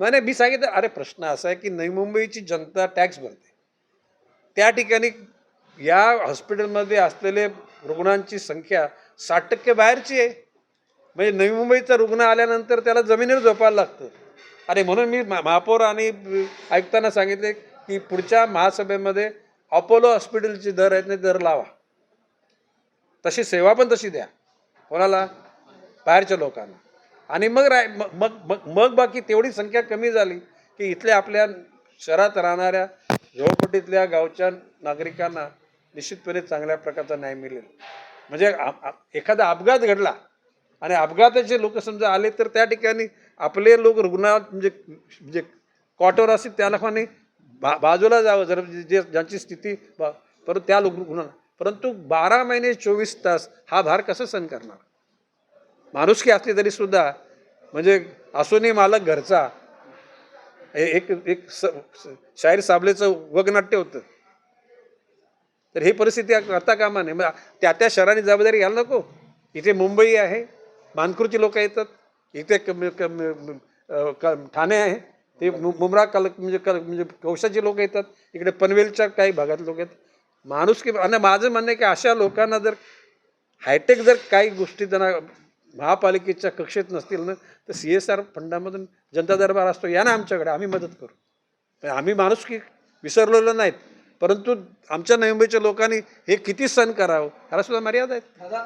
नाही मी सांगितलं, अरे प्रश्न असा आहे की नवी मुंबईची जनता टॅक्स भरते, त्या ठिकाणी या हॉस्पिटलमध्ये असलेले रुग्णांची संख्या 60% बाहेरची आहे. म्हणजे नवी मुंबईचा रुग्ण आल्यानंतर त्याला जमिनीवर झोपायला लागतं. आणि म्हणून मी महापौर आणि आयुक्तांना सांगितले की पुढच्या महासभेमध्ये अपोलो हॉस्पिटलचे दर आहेत, नाही दर लावा, तशी सेवा पण तशी द्या कोणाला, बाहेरच्या लोकांना. आणि मग मग मग मग मग बाकी तेवढी संख्या कमी झाली की इथल्या आपल्या शहरात राहणाऱ्या झोपडपट्टीतल्या गावच्या नागरिकांना निश्चितपणे चांगल्या प्रकारचा न्याय मिळेल. म्हणजे एखादा अपघात घडला आणि अपघाताचे लोक समजा आले तर त्या ठिकाणी आपले लोक रुग्णात म्हणजे म्हणजे कॉटवर असतील त्या लोकांनी बाजूला जावं जर ज्यांची स्थिती परत त्या रुग्णांना. परंतु 12 महिने 24 तास हा भार कसं सहन करणार. माणुसकी असली तरी सुद्धा म्हणजे असूनही मालक घरचा, एक एक शाहीर साबलेचं वगनाट्य होतं. तर ही परिस्थिती करता कामा नये. मग त्या शहराने जबाबदारी घ्यायला नको. इथे मुंबई आहे, मानखुर्दची लोक येतात, इथे ठाणे आहे, ते मुंब्रा म्हणजे कौशाची लोक येतात, इकडे पनवेलच्या काही भागात लोक येतात. माणुसकी. आणि माझं म्हणणं आहे की अशा लोकांना जर हायटेक जर काही गोष्टी त्यांना महापालिकेच्या कक्षेत नसतील ना तर CSR फंडामधून जनता दरबार असतो, या ना आमच्याकडे, आम्ही मदत करू. आम्ही माणुसकी विसरलेलो नाहीत, परंतु आमच्या नवी मुंबईच्या लोकांनी हे किती सण करावं ह्याला सुद्धा मर्यादा आहेत.